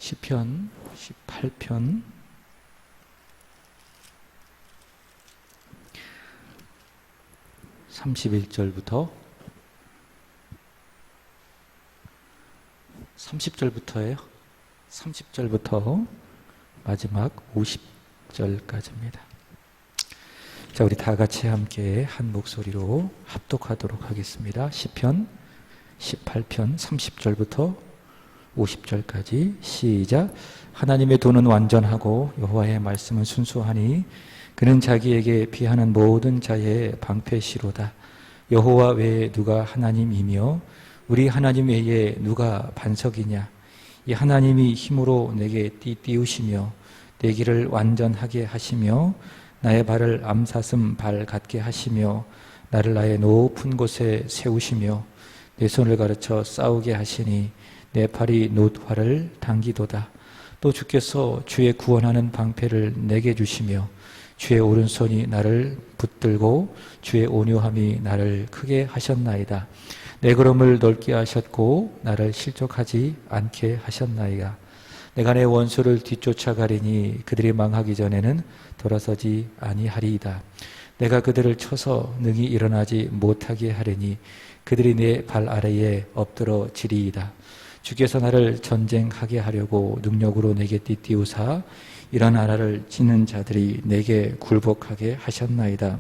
시편 18편 31절부터 30절부터예요. 30절부터 마지막 50절까지입니다. 자, 우리 다 같이 함께 한 목소리로 합독하도록 하겠습니다. 시편 18편 30절부터 50절까지 시작. 하나님의 도는 완전하고 여호와의 말씀은 순수하니 그는 자기에게 비하는 모든 자의 방패시로다. 여호와 외에 누가 하나님이며 우리 하나님 외에 누가 반석이냐. 이 하나님이 힘으로 내게 띠띠우시며 내 길을 완전하게 하시며 나의 발을 암사슴 발 같게 하시며 나를 나의 높은 곳에 세우시며 내 손을 가르쳐 싸우게 하시니 내 팔이 놋활을 당기도다. 또 주께서 주의 구원하는 방패를 내게 주시며 주의 오른손이 나를 붙들고 주의 온유함이 나를 크게 하셨나이다. 내 걸음을 넓게 하셨고 나를 실족하지 않게 하셨나이다. 내가 내 원수를 뒤쫓아가리니 그들이 망하기 전에는 돌아서지 아니하리이다. 내가 그들을 쳐서 능히 일어나지 못하게 하리니 그들이 내 발 아래에 엎드러지리이다. 주께서 나를 전쟁하게 하려고 능력으로 내게 띠띠우사 이런 나라를 지는 자들이 내게 굴복하게 하셨나이다.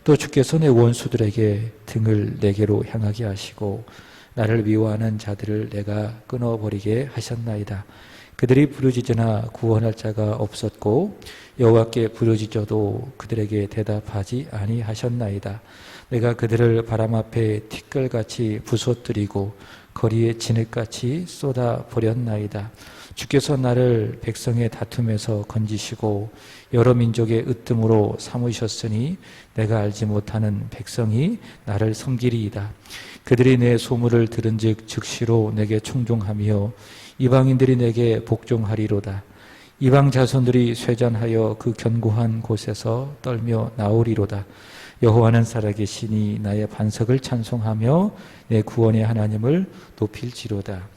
또 주께서 내 원수들에게 등을 내게로 향하게 하시고 나를 미워하는 자들을 내가 끊어버리게 하셨나이다. 그들이 부르짖으나 구원할 자가 없었고 여호와께 부르짖어도 그들에게 대답하지 아니하셨나이다. 내가 그들을 바람 앞에 티끌같이 부서뜨리고 거리에 진흙같이 쏟아버렸나이다. 주께서 나를 백성의 다툼에서 건지시고 여러 민족의 으뜸으로 삼으셨으니 내가 알지 못하는 백성이 나를 섬기리이다. 그들이 내 소문을 들은즉 즉시로 내게 청종하며 이방인들이 내게 복종하리로다. 이방 자손들이 쇠잔하여 그 견고한 곳에서 떨며 나오리로다. 여호와는 살아계시니 나의 반석을 찬송하며 내 구원의 하나님을 높일지로다.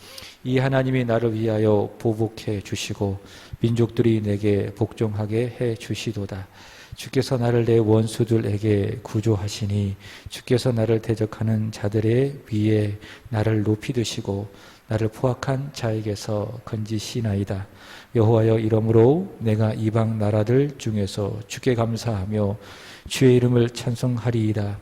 이 하나님이 나를 위하여 보복해 주시고 민족들이 내게 복종하게 해 주시도다. 주께서 나를 내 원수들에게 구조하시니 주께서 나를 대적하는 자들의 위에 나를 높이 드시고 나를 포악한 자에게서 건지시나이다. 여호와여, 이러므로 내가 이방 나라들 중에서 주께 감사하며 주의 이름을 찬송하리이다.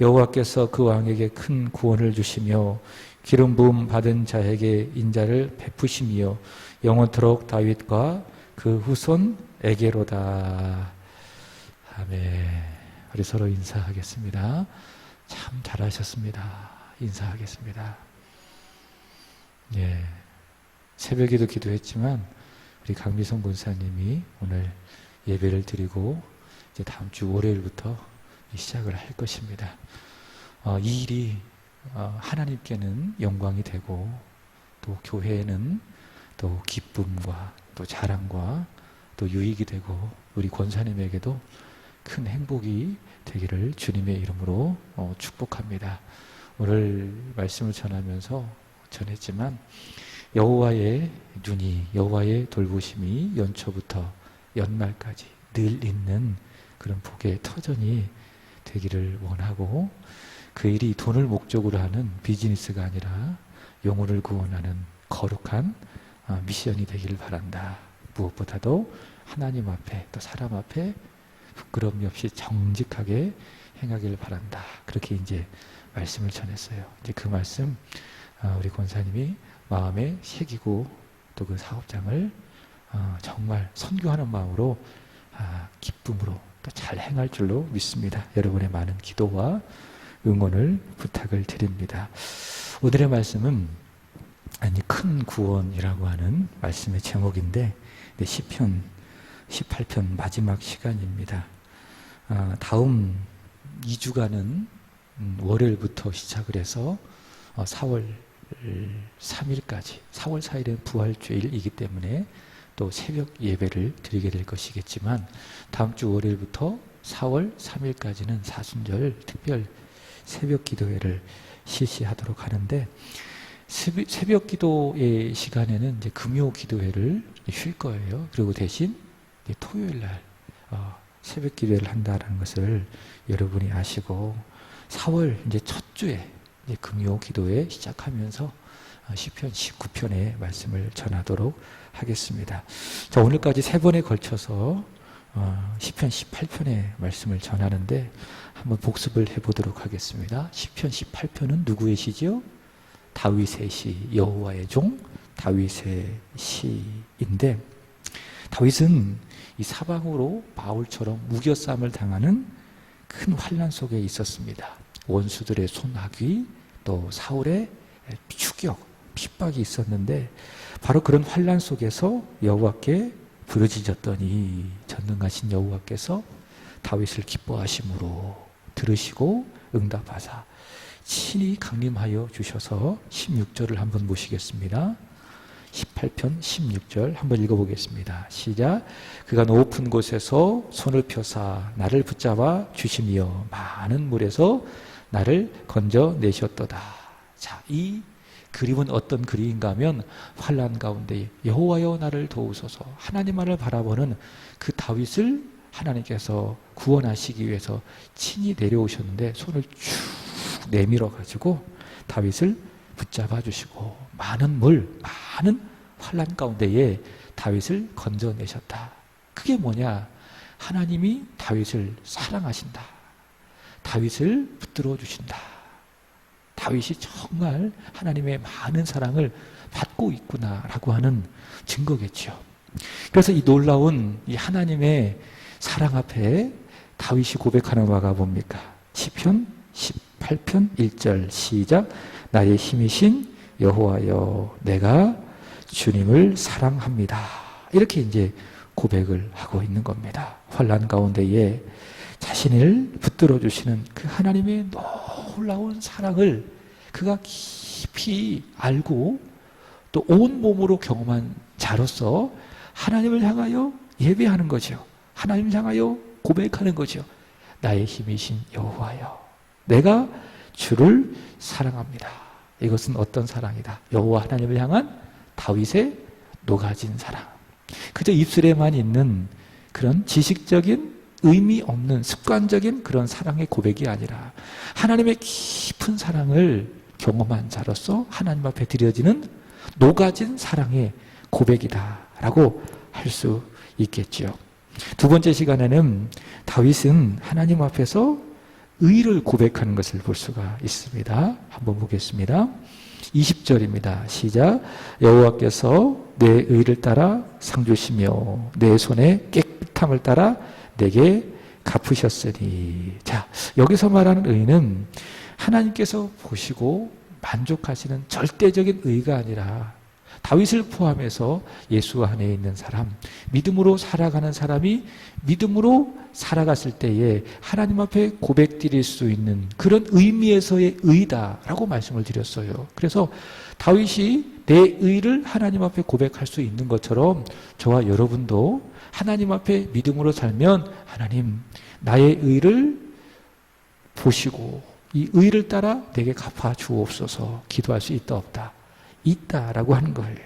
여호와께서 그 왕에게 큰 구원을 주시며 기름 부음 받은 자에게 인자를 베푸시며 영원토록 다윗과 그 후손에게로다. 아멘. 우리 서로 인사하겠습니다. 참 잘하셨습니다. 인사하겠습니다. 예, 새벽에도 기도했지만 우리 강미성 본사님이 오늘 예배를 드리고 이제 다음 주 월요일부터 시작을 할 것입니다. 이 일이 하나님께는 영광이 되고 또 교회에는 또 기쁨과 또 자랑과 또 유익이 되고 우리 권사님에게도 큰 행복이 되기를 주님의 이름으로 축복합니다. 오늘 말씀을 전하면서 전했지만 여호와의 눈이, 여호와의 돌보심이 연초부터 연말까지 늘 있는 그런 복의 터전이 되기를 원하고 그 일이 돈을 목적으로 하는 비즈니스가 아니라 영혼을 구원하는 거룩한 미션이 되기를 바란다. 무엇보다도 하나님 앞에 또 사람 앞에 부끄러움이 없이 정직하게 행하기를 바란다. 그렇게 이제 말씀을 전했어요. 이제 그 말씀 우리 권사님이 마음에 새기고 또 그 사업장을 정말 선교하는 마음으로 기쁨으로 또 잘 행할 줄로 믿습니다. 여러분의 많은 기도와 응원을 부탁을 드립니다. 오늘의 말씀은 큰 구원이라고 하는 말씀의 제목인데 시편 18편 마지막 시간입니다. 다음 2주간은 월요일부터 시작을 해서 4월 3일까지 4월 4일은 부활주일이기 때문에 또 새벽 예배를 드리게 될 것이겠지만 다음 주 월요일부터 4월 3일까지는 사순절 특별 새벽 기도회를 실시하도록 하는데 새벽 기도의 시간에는 이제 금요 기도회를 쉴 거예요. 그리고 대신 토요일 날 새벽 기도회를 한다는 것을 여러분이 아시고 4월 이제 첫 주에 이제 금요 기도회 시작하면서 시편 19편의 말씀을 전하도록 하겠습니다. 자, 오늘까지 3번에 걸쳐서 시편 18편의 말씀을 전하는데 한번 복습을 해보도록 하겠습니다. 시편 18편은 누구의 시죠? 다윗의 시, 여호와의 종 다윗의 시인데, 다윗은 이 사방으로 바울처럼 무겨쌈을 당하는 큰 환난 속에 있었습니다. 원수들의 손아귀, 또 사울의 추격, 핍박이 있었는데 바로 그런 환난 속에서 여호와께 부르짖었더니 전능하신 여호와께서 다윗을 기뻐하심으로 들으시고 응답하사 친히 강림하여 주셔서 16절을 한번 보시겠습니다. 18편 16절 한번 읽어보겠습니다. 시작. 그가 높은 곳에서 손을 펴사 나를 붙잡아 주시며 많은 물에서 나를 건져내셨도다. 자, 이 그림은 어떤 그림인가 하면 환난 가운데 여호와여 나를 도우소서, 하나님만을 바라보는 그 다윗을 하나님께서 구원하시기 위해서 친히 내려오셨는데 손을 쭉 내밀어 가지고 다윗을 붙잡아 주시고 많은 환난 가운데에 다윗을 건져내셨다. 그게 뭐냐? 하나님이 다윗을 사랑하신다. 다윗을 붙들어 주신다. 다윗이 정말 하나님의 많은 사랑을 받고 있구나라고 하는 증거겠죠. 그래서 이 놀라운 이 하나님의 사랑 앞에 다윗이 고백하는 바가 뭡니까? 시편 18편 1절 시작. 나의 힘이신 여호와여 내가 주님을 사랑합니다. 이렇게 이제 고백을 하고 있는 겁니다. 환난 가운데에 자신을 붙들어 주시는 그 하나님의 놀라운 사랑을 그가 깊이 알고 또 온 몸으로 경험한 자로서 하나님을 향하여 예배하는 거죠. 하나님을 향하여 고백하는 거죠. 나의 힘이신 여호와여 내가 주를 사랑합니다. 이것은 어떤 사랑이다? 여호와 하나님을 향한 다윗의 녹아진 사랑. 그저 입술에만 있는 그런 지식적인 의미 없는 습관적인 그런 사랑의 고백이 아니라 하나님의 깊은 사랑을 경험한 자로서 하나님 앞에 드려지는 녹아진 사랑의 고백이다라고 할 수 있겠죠. 두 번째 시간에는 다윗은 하나님 앞에서 의를 고백하는 것을 볼 수가 있습니다. 한번 보겠습니다. 20절입니다. 시작. 여호와께서 내 의를 따라 상 주시며 내 손의 깨끗함을 따라 내게 갚으셨으니. 자, 여기서 말하는 의는 하나님께서 보시고 만족하시는 절대적인 의가 아니라 다윗을 포함해서 예수 안에 있는 사람, 믿음으로 살아가는 사람이 믿음으로 살아갔을 때에 하나님 앞에 고백드릴 수 있는 그런 의미에서의 의다라고 말씀을 드렸어요. 그래서 다윗이 내 의를 하나님 앞에 고백할 수 있는 것처럼 저와 여러분도 하나님 앞에 믿음으로 살면 하나님 나의 의를 보시고 이 의를 따라 내게 갚아 주옵소서 기도할 수 있다 없다? 있다라고 하는 거예요.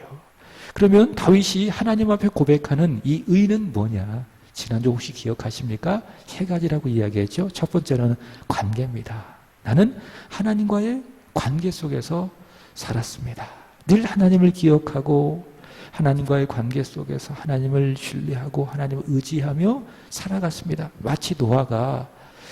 그러면 다윗이 하나님 앞에 고백하는 이 의는 뭐냐? 지난주 혹시 기억하십니까? 3가지라고 이야기했죠. 첫 번째는 관계입니다. 나는 하나님과의 관계 속에서 살았습니다. 늘 하나님을 기억하고 하나님과의 관계 속에서 하나님을 신뢰하고 하나님을 의지하며 살아갔습니다. 마치 노아가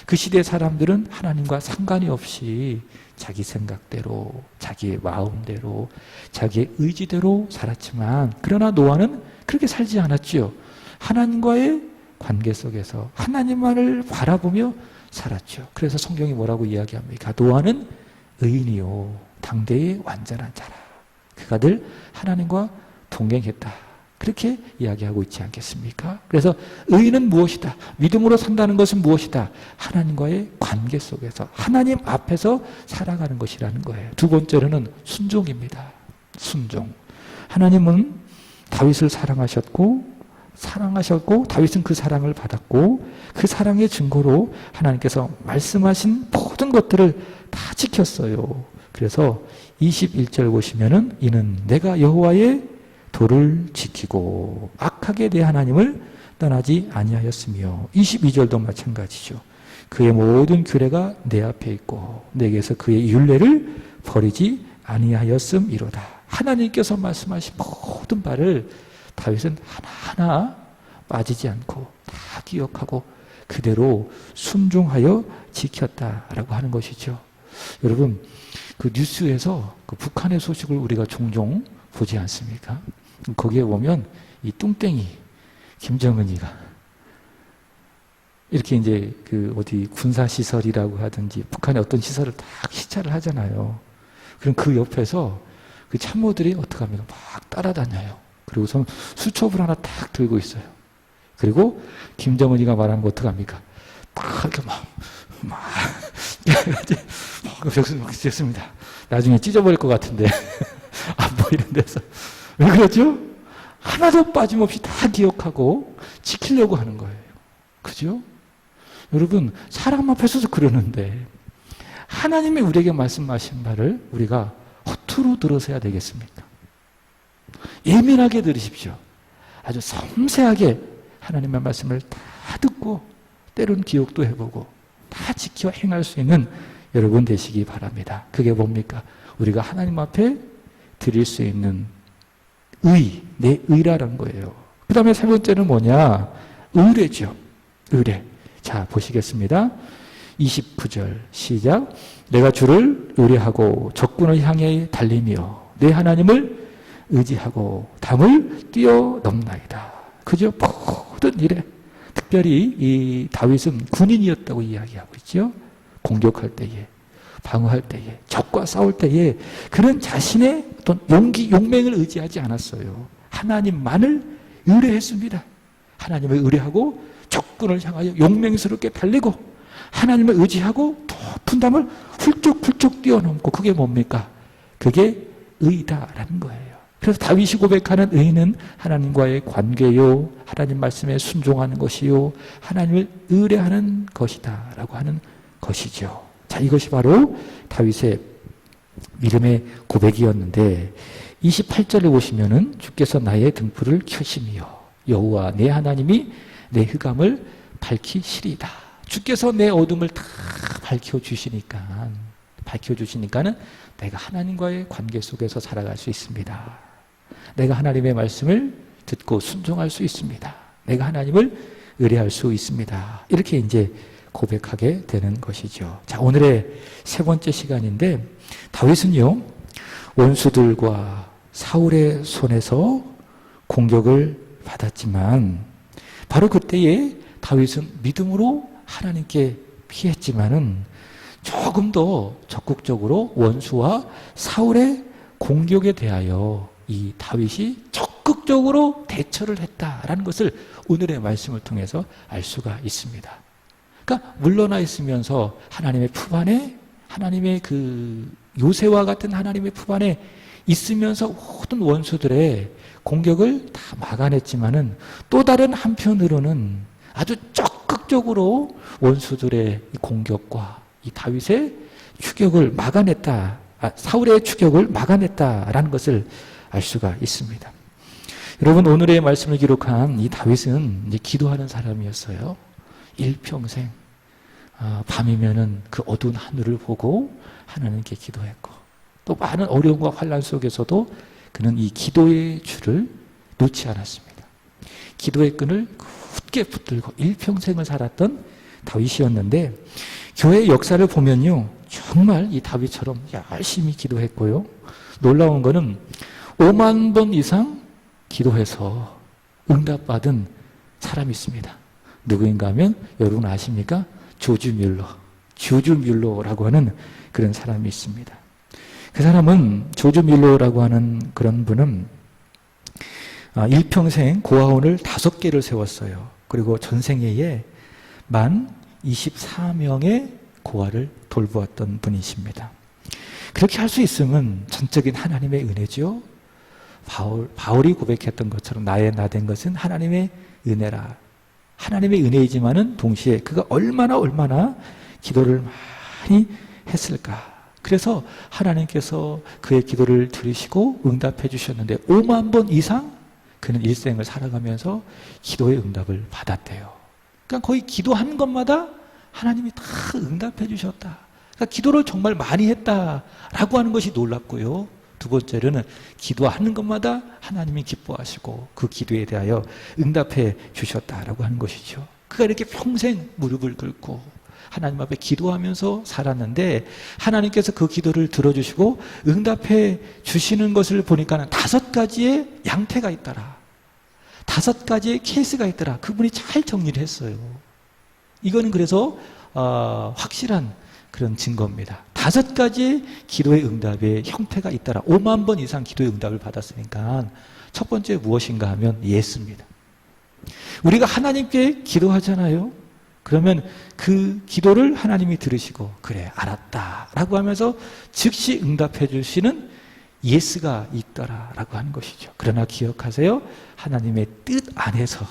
그 시대 사람들은 하나님과 상관이 없이 자기 생각대로, 자기의 마음대로, 자기의 의지대로 살았지만 그러나 노아는 그렇게 살지 않았죠. 하나님과의 관계 속에서 하나님만을 바라보며 살았죠. 그래서 성경이 뭐라고 이야기합니까? 노아는 의인이요 당대의 완전한 자라. 그가 늘 하나님과 동행했다. 그렇게 이야기하고 있지 않겠습니까? 그래서 의는 무엇이다? 믿음으로 산다는 것은 무엇이다? 하나님과의 관계 속에서 하나님 앞에서 살아가는 것이라는 거예요. 두 번째로는 순종입니다. 순종. 하나님은 다윗을 사랑하셨고 다윗은 그 사랑을 받았고 그 사랑의 증거로 하나님께서 말씀하신 모든 것들을 다 지켰어요. 그래서 21절 보시면은 이는 내가 여호와의 도를 지키고 악하게 내 하나님을 떠나지 아니하였으며 22절도 마찬가지죠. 그의 모든 규례가 내 앞에 있고 내게서 그의 율례를 버리지 아니하였음이로다. 하나님께서 말씀하신 모든 바를 다윗은 하나하나 빠지지 않고 다 기억하고 그대로 순종하여 지켰다라고 하는 것이죠. 여러분, 그 뉴스에서 그 북한의 소식을 우리가 종종 보지 않습니까? 거기에 보면 이 뚱땡이 김정은이가 이렇게 이제 그 어디 군사시설이라고 하든지 북한의 어떤 시설을 딱 시찰을 하잖아요. 그럼 그 옆에서 그 참모들이 어떻게 합니까? 막 따라다녀요. 그리고선 수첩을 하나 딱 들고 있어요. 그리고 김정은이가 말하는 거 어떻게 합니까? 딱 이렇게 됐습니다. 나중에 찢어버릴 것 같은데 안 보이는 데서 왜 그러죠? 하나도 빠짐없이 다 기억하고 지키려고 하는 거예요. 그죠? 여러분, 사람 앞에서도 그러는데 하나님이 우리에게 말씀하신 말을 우리가 허투루 들어서야 되겠습니까? 예민하게 들으십시오. 아주 섬세하게 하나님의 말씀을 다 듣고 때론 기억도 해보고 다 지켜 행할 수 있는 여러분 되시기 바랍니다. 그게 뭡니까? 우리가 하나님 앞에 드릴 수 있는 의, 내 의라는 거예요. 그 다음에 세 번째는 뭐냐? 의례죠. 의례. 자, 보시겠습니다. 29절 시작. 내가 주를 의뢰하고 적군을 향해 달리며 내 하나님을 의지하고 담을 뛰어넘나이다. 그죠? 모든 일에 특별히 이 다윗은 군인이었다고 이야기하고 있죠. 공격할 때에, 방어할 때에, 적과 싸울 때에 그는 자신의 어떤 용기, 용맹을 의지하지 않았어요. 하나님만을 의뢰했습니다. 하나님을 의뢰하고 적군을 향하여 용맹스럽게 달리고 하나님을 의지하고 높은 담을 훌쩍훌쩍 뛰어넘고 그게 뭡니까? 그게 의다라는 거예요. 그래서 다윗이 고백하는 의는 하나님과의 관계요, 하나님 말씀에 순종하는 것이요, 하나님을 의뢰하는 것이다 라고 하는 것이죠. 자, 이것이 바로 다윗의 믿음의 고백이었는데 28절에 보시면은 주께서 나의 등불을 켜시며 여호와 내 하나님이 내 흑암을 밝히시리다. 주께서 내 어둠을 다 밝혀주시니까는 내가 하나님과의 관계 속에서 살아갈 수 있습니다. 내가 하나님의 말씀을 듣고 순종할 수 있습니다. 내가 하나님을 의뢰할 수 있습니다. 이렇게 이제 고백하게 되는 것이죠. 자, 오늘의 세 번째 시간인데 다윗은요, 원수들과 사울의 손에서 공격을 받았지만 바로 그때에 다윗은 믿음으로 하나님께 피했지만은 조금 더 적극적으로 원수와 사울의 공격에 대하여 이 다윗이 적극적으로 대처를 했다라는 것을 오늘의 말씀을 통해서 알 수가 있습니다. 그러니까 물러나 있으면서 하나님의 품 안에, 하나님의 그 요새와 같은 하나님의 품 안에 있으면서 모든 원수들의 공격을 다 막아냈지만은 또 다른 한편으로는 아주 적극적으로 원수들의 공격과 이 다윗의 추격을 막아냈다, 사울의 추격을 막아냈다라는 것을 알 수가 있습니다. 여러분, 오늘의 말씀을 기록한 이 다윗은 이제 기도하는 사람이었어요. 일평생 밤이면은 그 어두운 하늘을 보고 하나님께 기도했고 또 많은 어려움과 환난 속에서도 그는 이 기도의 줄을 놓지 않았습니다. 기도의 끈을 굳게 붙들고 일평생을 살았던 다윗이었는데 교회의 역사를 보면요, 정말 이 다윗처럼 열심히 기도했고요. 놀라운 거는 5만 번 이상 기도해서 응답받은 사람이 있습니다. 누구인가 하면 여러분 아십니까? 조지 뮬러라고 하는 그런 사람이 있습니다. 그 사람은 조지 뮬러라고 하는 그런 분은 일평생 고아원을 5개를 세웠어요. 그리고 전생애에 만 24명의 고아를 돌보았던 분이십니다. 그렇게 할 수 있으면 전적인 하나님의 은혜죠. 바울이 고백했던 것처럼 나의 나 된 것은 하나님의 은혜라. 하나님의 은혜이지만은 동시에 그가 얼마나 기도를 많이 했을까. 그래서 하나님께서 그의 기도를 들으시고 응답해 주셨는데 5만 번 이상 그는 일생을 살아가면서 기도의 응답을 받았대요. 그러니까 거의 기도한 것마다 하나님이 다 응답해 주셨다. 그러니까 기도를 정말 많이 했다라고 하는 것이 놀랍고요. 두 번째로는 기도하는 것마다 하나님이 기뻐하시고 그 기도에 대하여 응답해 주셨다라고 하는 것이죠. 그가 이렇게 평생 무릎을 꿇고 하나님 앞에 기도하면서 살았는데 하나님께서 그 기도를 들어주시고 응답해 주시는 것을 보니까 5가지의 양태가 있더라. 5가지의 케이스가 있더라. 그분이 잘 정리를 했어요. 이거는 그래서 확실한 그런 증거입니다. 5가지의 기도의 응답의 형태가 있더라. 5만 번 이상 기도의 응답을 받았으니까 첫 번째 무엇인가 하면 예스입니다. 우리가 하나님께 기도하잖아요. 그러면 그 기도를 하나님이 들으시고 그래 알았다 라고 하면서 즉시 응답해 주시는 예스가 있더라 라고 하는 것이죠. 그러나 기억하세요. 하나님의 뜻 안에서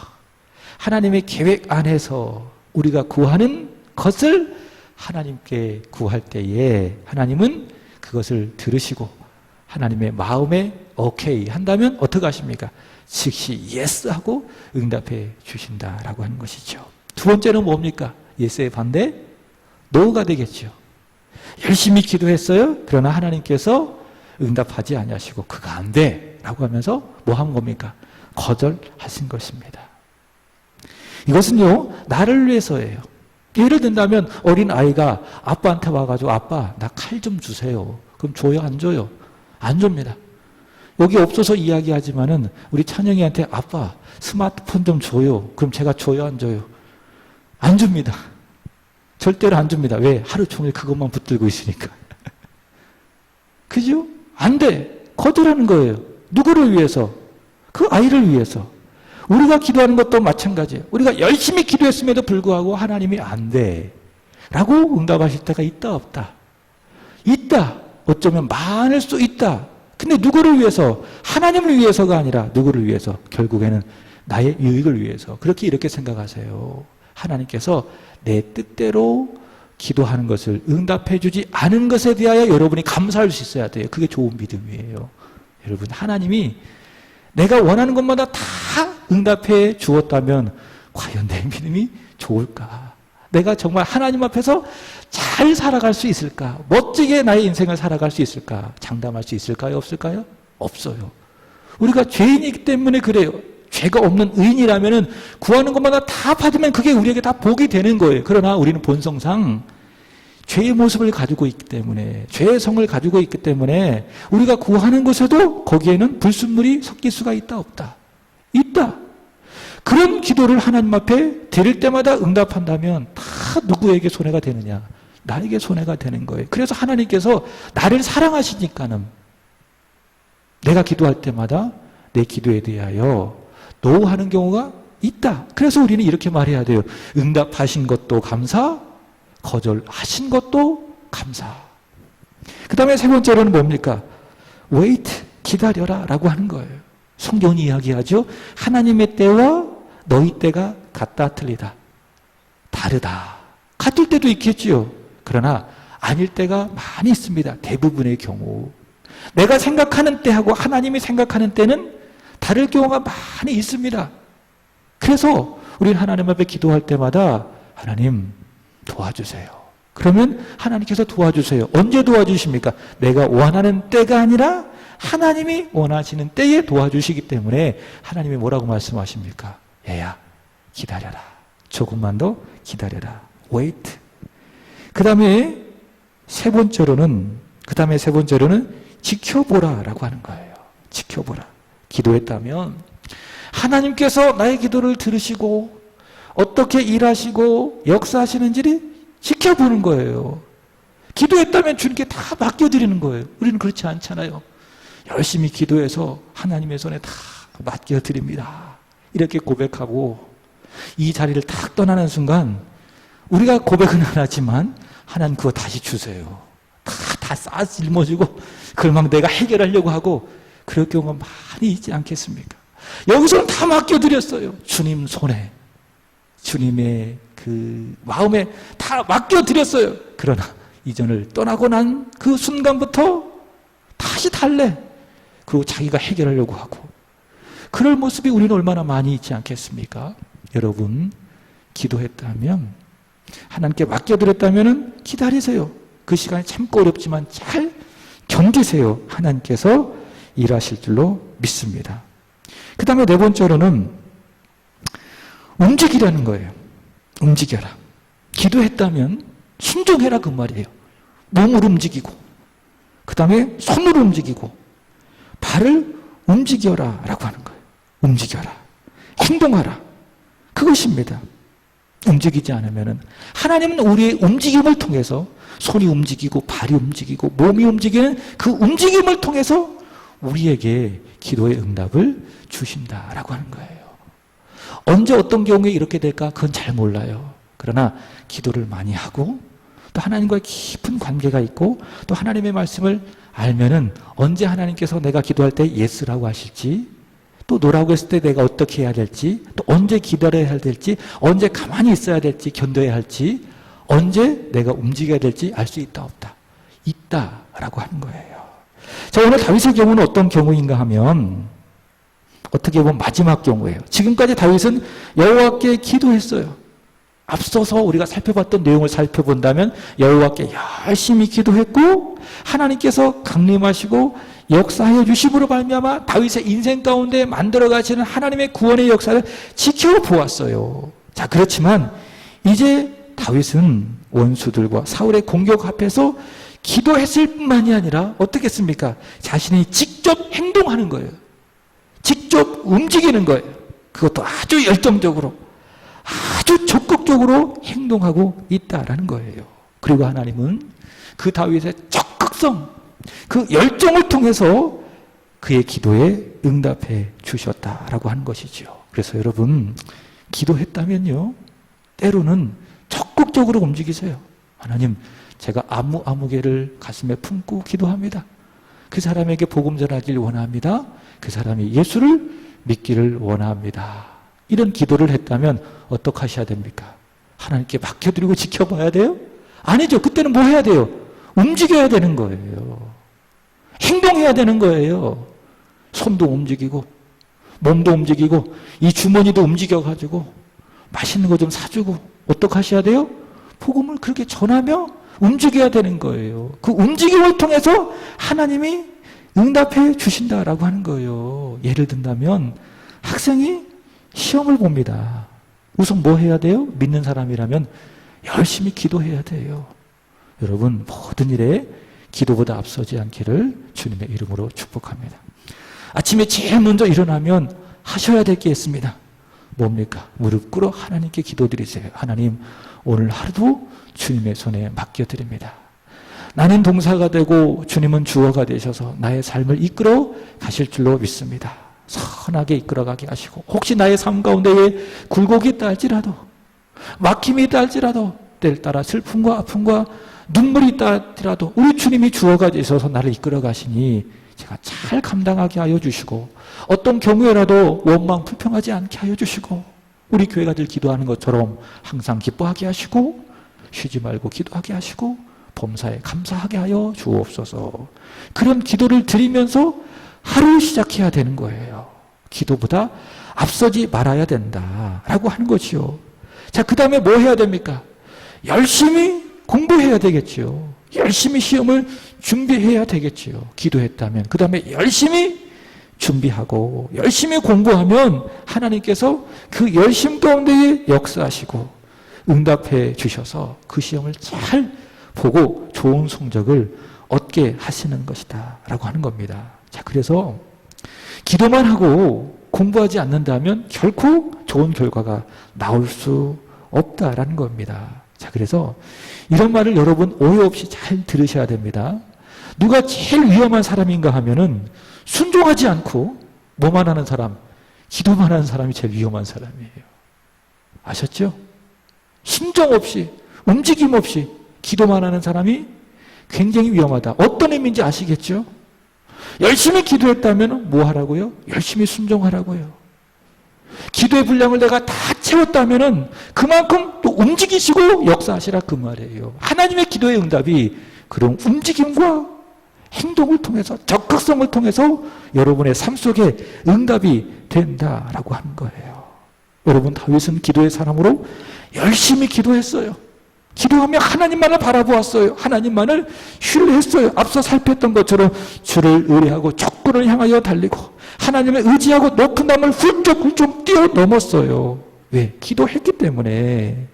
하나님의 계획 안에서 우리가 구하는 것을 하나님께 구할 때에 하나님은 그것을 들으시고 하나님의 마음에 오케이 한다면 어떻게 하십니까? 즉시 예스 하고 응답해 주신다라고 하는 것이죠. 두 번째는 뭡니까? 예스의 반대? 노가 되겠죠. 열심히 기도했어요. 그러나 하나님께서 응답하지 아니하시고 그가 안 돼 라고 하면서 뭐 한 겁니까? 거절하신 것입니다. 이것은요 나를 위해서예요. 예를 든다면 어린 아이가 아빠한테 와가지고 아빠 나 칼 좀 주세요. 그럼 줘요 안 줘요? 안 줍니다. 여기 없어서 이야기하지만은 우리 찬영이한테 아빠 스마트폰 좀 줘요. 그럼 제가 줘요 안 줘요? 안 줍니다. 절대로 안 줍니다. 왜? 하루 종일 그것만 붙들고 있으니까. 그죠? 안 돼. 거절하는 거예요. 누구를 위해서? 그 아이를 위해서. 우리가 기도하는 것도 마찬가지예요. 우리가 열심히 기도했음에도 불구하고 하나님이 안 돼. 라고 응답하실 때가 있다 없다? 있다. 어쩌면 많을 수 있다. 근데 누구를 위해서? 하나님을 위해서가 아니라 누구를 위해서? 결국에는 나의 유익을 위해서. 그렇게 이렇게 생각하세요. 하나님께서 내 뜻대로 기도하는 것을 응답해 주지 않은 것에 대하여 여러분이 감사할 수 있어야 돼요. 그게 좋은 믿음이에요. 여러분 하나님이 내가 원하는 것마다 다 응답해 주었다면 과연 내 믿음이 좋을까? 내가 정말 하나님 앞에서 잘 살아갈 수 있을까? 멋지게 나의 인생을 살아갈 수 있을까? 장담할 수 있을까요? 없을까요? 없어요. 우리가 죄인이기 때문에 그래요. 죄가 없는 의인이라면 구하는 것마다 다 받으면 그게 우리에게 다 복이 되는 거예요. 그러나 우리는 본성상 죄의 모습을 가지고 있기 때문에 죄의 성을 가지고 있기 때문에 우리가 구하는 것에도 거기에는 불순물이 섞일 수가 있다 없다? 있다. 그런 기도를 하나님 앞에 드릴 때마다 응답한다면 다 누구에게 손해가 되느냐? 나에게 손해가 되는 거예요. 그래서 하나님께서 나를 사랑하시니까는 내가 기도할 때마다 내 기도에 대하여 노하는 경우가 있다. 그래서 우리는 이렇게 말해야 돼요. 응답하신 것도 감사, 거절하신 것도 감사. 그 다음에 세 번째로는 뭡니까? wait, 기다려라 라고 하는 거예요. 성경이 이야기하죠. 하나님의 때와 너희 때가 같다 틀리다. 다르다. 같을 때도 있겠지요. 그러나 아닐 때가 많이 있습니다. 대부분의 경우. 내가 생각하는 때하고 하나님이 생각하는 때는 다를 경우가 많이 있습니다. 그래서 우리는 하나님 앞에 기도할 때마다 하나님 도와주세요. 그러면 하나님께서 도와주세요. 언제 도와주십니까? 내가 원하는 때가 아니라 하나님이 원하시는 때에 도와주시기 때문에 하나님이 뭐라고 말씀하십니까? 얘야 기다려라. 조금만 더 기다려라. wait. 그 다음에 세 번째로는 지켜보라 라고 하는 거예요. 지켜보라. 기도했다면 하나님께서 나의 기도를 들으시고 어떻게 일하시고 역사하시는지를 지켜보는 거예요. 기도했다면 주님께 다 맡겨드리는 거예요. 우리는 그렇지 않잖아요. 열심히 기도해서 하나님의 손에 다 맡겨드립니다. 이렇게 고백하고 이 자리를 딱 떠나는 순간 우리가 고백은 안 하지만 하나님 그거 다시 주세요. 다 짊어지고 그걸 막 내가 해결하려고 하고 그럴 경우가 많이 있지 않겠습니까? 여기서는 다 맡겨드렸어요. 주님 손에, 주님의 그 마음에 다 맡겨드렸어요. 그러나 이전을 떠나고 난 그 순간부터 다시 달래. 그리고 자기가 해결하려고 하고. 그럴 모습이 우리는 얼마나 많이 있지 않겠습니까? 여러분, 기도했다면, 하나님께 맡겨드렸다면 기다리세요. 그 시간이 참고 어렵지만 잘 견디세요. 하나님께서 일하실 줄로 믿습니다. 그 다음에 네 번째로는 움직이라는 거예요. 움직여라. 기도했다면 순종해라 그 말이에요. 몸을 움직이고, 그 다음에 손으로 움직이고, 발을 움직여라 라고 하는 거예요. 움직여라. 행동하라. 그것입니다. 움직이지 않으면 하나님은 우리의 움직임을 통해서 손이 움직이고 발이 움직이고 몸이 움직이는 그 움직임을 통해서 우리에게 기도의 응답을 주신다라고 하는 거예요. 언제 어떤 경우에 이렇게 될까? 그건 잘 몰라요. 그러나 기도를 많이 하고 또 하나님과의 깊은 관계가 있고 또 하나님의 말씀을 알면은 언제 하나님께서 내가 기도할 때 예스라고 하실지 또 노라고 했을 때 내가 어떻게 해야 될지 또 언제 기다려야 될지 언제 가만히 있어야 될지 견뎌야 할지 언제 내가 움직여야 될지 알 수 있다 없다? 있다라고 하는 거예요. 자, 오늘 다윗의 경우는 어떤 경우인가 하면 어떻게 보면 마지막 경우예요. 지금까지 다윗은 여호와께 기도했어요. 앞서서 우리가 살펴봤던 내용을 살펴본다면 여호와께 열심히 기도했고 하나님께서 강림하시고 역사하여 주심으로 말미암아 다윗의 인생 가운데 만들어 가시는 하나님의 구원의 역사를 지켜보았어요. 자, 그렇지만 이제 다윗은 원수들과 사울의 공격 앞에서 기도했을 뿐만이 아니라 어떻게 했습니까? 자신이 직접 행동하는 거예요. 직접 움직이는 거예요. 그것도 아주 열정적으로 아주 적극적으로 행동하고 있다라는 거예요. 그리고 하나님은 그 다윗의 적극성, 그 열정을 통해서 그의 기도에 응답해 주셨다라고 하는 것이죠. 그래서 여러분, 기도했다면요, 때로는 적극적으로 움직이세요. 하나님, 제가 아무개를 가슴에 품고 기도합니다. 그 사람에게 복음 전하길 원합니다. 그 사람이 예수를 믿기를 원합니다. 이런 기도를 했다면 어떻게 하셔야 됩니까? 하나님께 맡겨드리고 지켜봐야 돼요? 아니죠. 그때는 뭐 해야 돼요? 움직여야 되는 거예요. 행동해야 되는 거예요. 손도 움직이고 몸도 움직이고 이 주머니도 움직여가지고 맛있는 거 좀 사주고 어떻게 하셔야 돼요? 복음을 그렇게 전하며 움직여야 되는 거예요. 그 움직임을 통해서 하나님이 응답해 주신다라고 하는 거예요. 예를 든다면 학생이 시험을 봅니다. 우선 뭐 해야 돼요? 믿는 사람이라면 열심히 기도해야 돼요. 여러분, 모든 일에 기도보다 앞서지 않기를 주님의 이름으로 축복합니다. 아침에 제일 먼저 일어나면 하셔야 될 게 있습니다. 뭡니까? 무릎 꿇어 하나님께 기도드리세요. 하나님, 오늘 하루도 주님의 손에 맡겨드립니다. 나는 동사가 되고 주님은 주어가 되셔서 나의 삶을 이끌어 가실 줄로 믿습니다. 선하게 이끌어가게 하시고 혹시 나의 삶 가운데에 굴곡이 있다 할지라도 막힘이 있다 할지라도 때를 따라 슬픔과 아픔과 눈물이 있다 할지라도 우리 주님이 주어가 되셔서 나를 이끌어 가시니 제가 잘 감당하게 하여 주시고 어떤 경우에라도 원망 불평하지 않게 하여 주시고 우리 교회가 늘 기도하는 것처럼 항상 기뻐하게 하시고 쉬지 말고 기도하게 하시고 범사에 감사하게 하여 주옵소서. 그런 기도를 드리면서 하루를 시작해야 되는 거예요. 기도보다 앞서지 말아야 된다라고 하는 것이요. 자, 그 다음에 뭐 해야 됩니까? 열심히 공부해야 되겠지요. 열심히 시험을 준비해야 되겠지요. 기도했다면. 그 다음에 열심히 준비하고 열심히 공부하면 하나님께서 그 열심 가운데에 역사하시고 응답해 주셔서 그 시험을 잘 보고 좋은 성적을 얻게 하시는 것이다 라고 하는 겁니다. 자, 그래서 기도만 하고 공부하지 않는다면 결코 좋은 결과가 나올 수 없다라는 겁니다. 자, 그래서 이런 말을 여러분 오해 없이 잘 들으셔야 됩니다. 누가 제일 위험한 사람인가 하면은 순종하지 않고 뭐만 하는 사람, 기도만 하는 사람이 제일 위험한 사람이에요. 아셨죠? 순종 없이, 움직임 없이 기도만 하는 사람이 굉장히 위험하다. 어떤 의미인지 아시겠죠? 열심히 기도했다면 뭐 하라고요? 열심히 순종하라고요. 기도의 분량을 내가 다 채웠다면은 그만큼 또 움직이시고 역사하시라 그 말이에요. 하나님의 기도의 응답이 그런 움직임과 행동을 통해서, 적극성을 통해서 여러분의 삶 속에 응답이 된다라고 하는 거예요. 여러분, 다윗은 기도의 사람으로 열심히 기도했어요. 기도하며 하나님만을 바라보았어요. 하나님만을 신뢰했어요. 앞서 살폈던 것처럼 주를 의뢰하고 적군을 향하여 달리고 하나님을 의지하고 높은 담을 훌쩍훌쩍 뛰어넘었어요. 왜? 기도했기 때문에.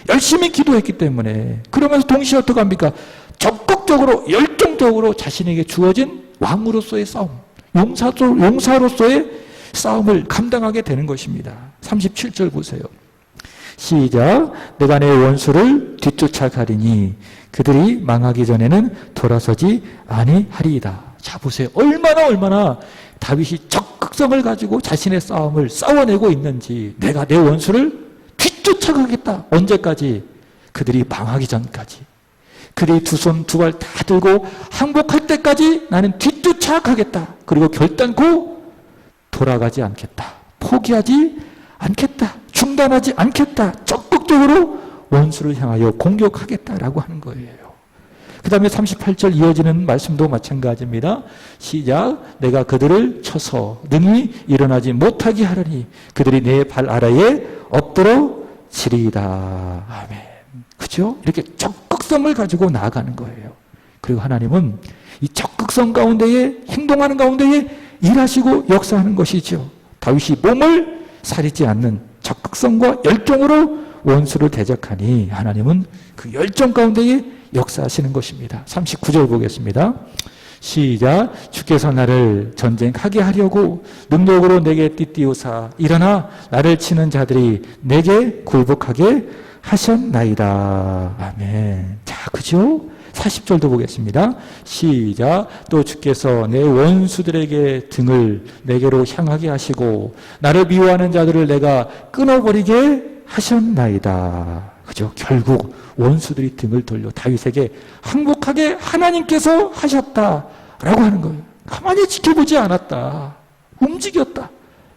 열심히 기도했기 때문에. 그러면서 동시에 어떻게 합니까? 적극적으로 열정적으로 자신에게 주어진 왕으로서의 싸움, 용사로서의 싸움을 감당하게 되는 것입니다. 37절 보세요. 시작. 내가 내 원수를 뒤쫓아가리니 그들이 망하기 전에는 돌아서지 아니하리이다. 자, 보세요. 얼마나 다윗이 적극성을 가지고 자신의 싸움을 싸워내고 있는지. 내가 내 원수를 뒤쫓아가겠다. 언제까지? 그들이 망하기 전까지. 그들이 두 손 두 발 다 들고 항복할 때까지 나는 뒤쫓아가겠다. 그리고 결단코 돌아가지 않겠다. 포기하지 않겠다. 중단하지 않겠다. 적극적으로 원수를 향하여 공격하겠다라고 하는 거예요. 그 다음에 38절 이어지는 말씀도 마찬가지입니다. 시작. 내가 그들을 쳐서 능히 일어나지 못하게 하려니 그들이 내 발 아래에 엎드러지리이다. 아멘. 그죠? 이렇게 적극성을 가지고 나아가는 거예요. 그리고 하나님은 이 적극성 가운데에, 행동하는 가운데에 일하시고 역사하는 것이죠. 다윗이 몸을 사리지 않는 적극성과 열정으로 원수를 대적하니 하나님은 그 열정 가운데에 역사하시는 것입니다. 39절 보겠습니다. 시작. 주께서 나를 전쟁하게 하려고 능력으로 내게 띠띠우사 일어나 나를 치는 자들이 내게 굴복하게 하셨나이다. 아멘. 자, 그죠? 40절도 보겠습니다. 시작. 또 주께서 내 원수들에게 등을 내게로 향하게 하시고 나를 미워하는 자들을 내가 끊어버리게 하셨나이다. 그죠? 결국 원수들이 등을 돌려 다윗에게 항복하게 하나님께서 하셨다라고 하는 거예요. 가만히 지켜보지 않았다. 움직였다.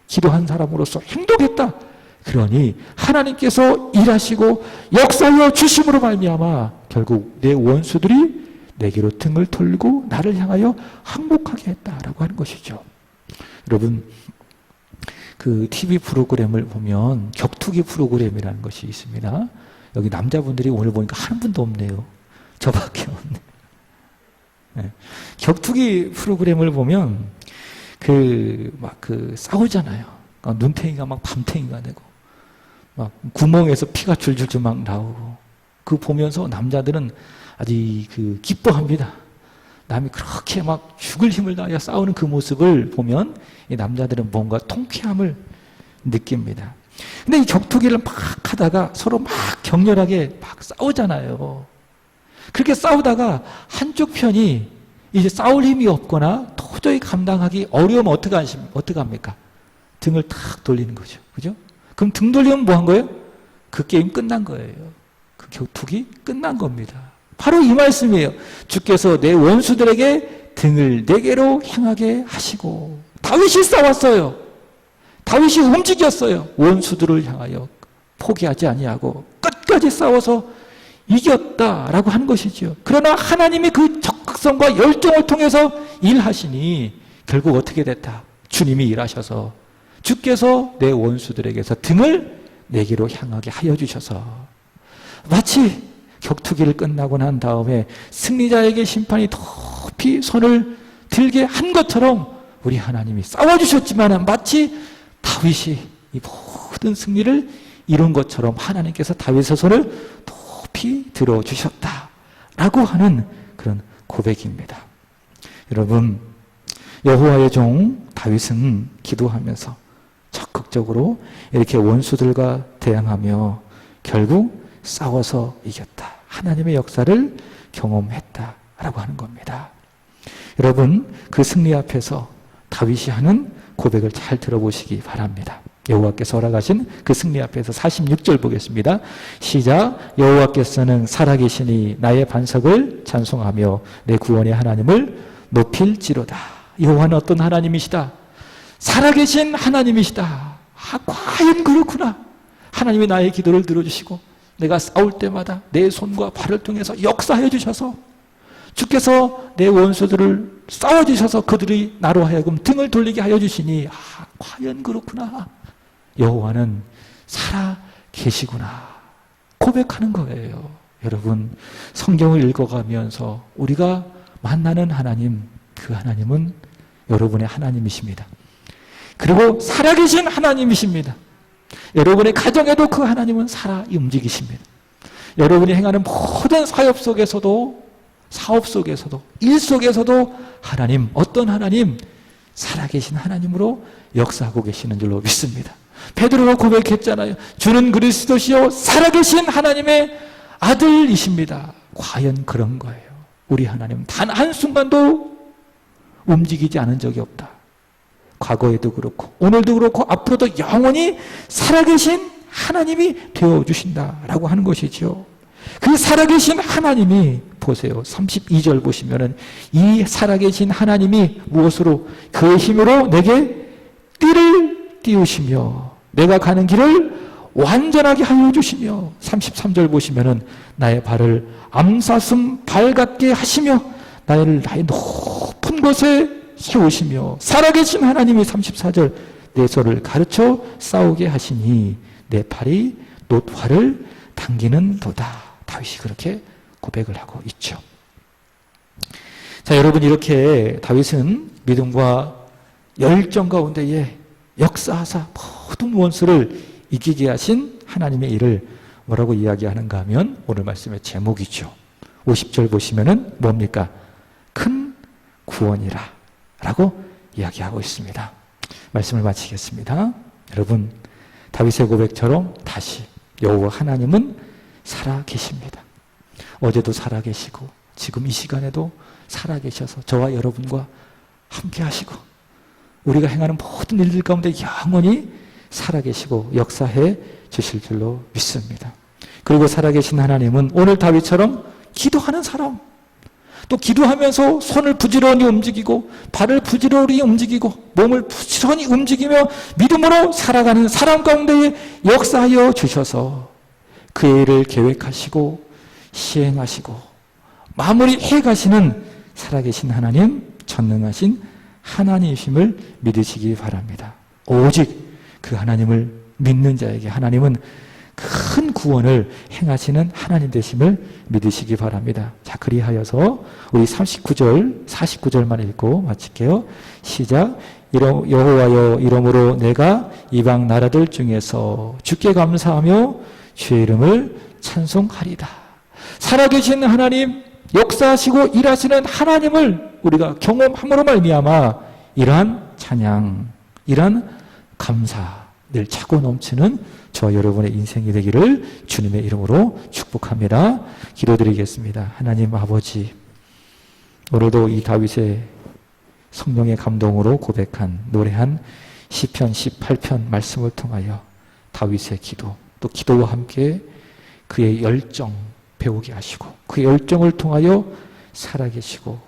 기도한 사람으로서 행동했다. 그러니 하나님께서 일하시고 역사하여 주심으로 말미암아 결국 내 원수들이 내게로 등을 돌고 나를 향하여 항복하게 했다라고 하는 것이죠. 여러분, 그 TV 프로그램을 보면 격투기 프로그램이라는 것이 있습니다. 여기 남자분들이 오늘 보니까 한 분도 없네요. 저밖에 없네. 네. 격투기 프로그램을 보면 싸우잖아요. 눈탱이가 막 밤탱이가 되고 막 구멍에서 피가 줄줄줄 막 나오고 그 보면서 남자들은 아주 기뻐합니다. 남이 그렇게 막 죽을 힘을 다하여 싸우는 그 모습을 보면 이 남자들은 뭔가 통쾌함을 느낍니다. 근데 이 격투기를 막 하다가 서로 막 격렬하게 막 싸우잖아요. 그렇게 싸우다가 한쪽 편이 이제 싸울 힘이 없거나 도저히 감당하기 어려우면 어떻게 합니까? 등을 탁 돌리는 거죠. 그죠? 그럼 등 돌리면 뭐 한 거예요? 그 게임 끝난 거예요. 그 격투기 끝난 겁니다. 바로 이 말씀이에요. 주께서 내 원수들에게 등을 내게로 향하게 하시고 다윗이 싸웠어요. 다윗이 움직였어요. 원수들을 향하여 포기하지 아니하고 끝까지 싸워서 이겼다라고 하는 것이죠. 그러나 하나님이 그 적극성과 열정을 통해서 일하시니 결국 어떻게 됐다? 주님이 일하셔서 주께서 내 원수들에게서 등을 내게로 향하게 하여 주셔서 마치 격투기를 끝나고 난 다음에 승리자에게 심판이 높이 손을 들게 한 것처럼 우리 하나님이 싸워주셨지만 마치 다윗이 이 모든 승리를 이룬 것처럼 하나님께서 다윗의 손을 높이 들어주셨다라고 하는 그런 고백입니다. 여러분, 여호와의 종 다윗은 기도하면서 적극적으로 이렇게 원수들과 대항하며 결국 싸워서 이겼다. 하나님의 역사를 경험했다라고 하는 겁니다. 여러분, 그 승리 앞에서 다윗이 하는 고백을 잘 들어보시기 바랍니다. 여호와께서 허락하신 그 승리 앞에서 46절 보겠습니다. 시작. 여호와께서는 살아계시니 나의 반석을 찬송하며 내 구원의 하나님을 높일지로다. 여호와는 어떤 하나님이시다? 살아계신 하나님이시다. 과연 그렇구나. 하나님이 나의 기도를 들어주시고 내가 싸울 때마다 내 손과 발을 통해서 역사해 주셔서 주께서 내 원수들을 싸워주셔서 그들이 나로 하여금 등을 돌리게 하여 주시니 과연 그렇구나. 여호와는 살아 계시구나 고백하는 거예요. 여러분, 성경을 읽어가면서 우리가 만나는 하나님, 그 하나님은 여러분의 하나님이십니다. 그리고 살아계신 하나님이십니다. 여러분의 가정에도 그 하나님은 살아 움직이십니다. 여러분이 행하는 모든 사업 속에서도 일 속에서도 하나님, 어떤 하나님? 살아계신 하나님으로 역사하고 계시는 줄로 믿습니다. 베드로가 고백했잖아요. 주는 그리스도시요 살아계신 하나님의 아들이십니다. 과연 그런 거예요. 우리 하나님은 단 한순간도 움직이지 않은 적이 없다. 과거에도 그렇고 오늘도 그렇고 앞으로도 영원히 살아계신 하나님이 되어주신다라고 하는 것이죠. 그 살아계신 하나님이 보세요. 32절 보시면은 이 살아계신 하나님이 무엇으로? 그의 힘으로 내게 띠를 띄우시며 내가 가는 길을 완전하게 하여 주시며 33절 보시면은 나의 발을 암사슴 발 같게 하시며 나의 높은 곳에 세우시며 살아계신 하나님이 34절 내 손을 가르쳐 싸우게 하시니 내 팔이 놋활을 당기는 도다. 다윗이 그렇게 고백을 하고 있죠. 자, 여러분, 이렇게 다윗은 믿음과 열정 가운데에 역사하사 모든 원수를 이기게 하신 하나님의 일을 뭐라고 이야기하는가 하면 오늘 말씀의 제목이죠. 50절 보시면은 뭡니까? 큰 구원이라 라고 이야기하고 있습니다. 말씀을 마치겠습니다. 여러분, 다윗의 고백처럼 다시 여호와 하나님은 살아 계십니다. 어제도 살아 계시고 지금 이 시간에도 살아 계셔서 저와 여러분과 함께 하시고 우리가 행하는 모든 일들 가운데 영원히 살아 계시고 역사해 주실 줄로 믿습니다. 그리고 살아계신 하나님은 오늘 다윗처럼 기도하는 사람, 또 기도하면서 손을 부지런히 움직이고 발을 부지런히 움직이고 몸을 부지런히 움직이며 믿음으로 살아가는 사람 가운데에 역사하여 주셔서 그 일을 계획하시고 시행하시고 마무리해 가시는 살아계신 하나님, 전능하신 하나님이심을 믿으시기 바랍니다. 오직 그 하나님을 믿는 자에게 하나님은 큰 구원을 행하시는 하나님 되심을 믿으시기 바랍니다. 자, 그리하여서 우리 39절, 49절만 읽고 마칠게요. 시작. 여호와여, 이러므로 내가 이방 나라들 중에서 주께 감사하며 주의 이름을 찬송하리다. 살아계신 하나님, 역사하시고 일하시는 하나님을 우리가 경험함으로 말미암아 이러한 찬양, 이러한 감사 늘 차고 넘치는 저와 여러분의 인생이 되기를 주님의 이름으로 축복합니다. 기도드리겠습니다. 하나님 아버지, 오늘도 이 다윗의 성령의 감동으로 고백한 노래한 시편 18편 말씀을 통하여 다윗의 기도, 또 기도와 함께 그의 열정 배우게 하시고 그 열정을 통하여 살아계시고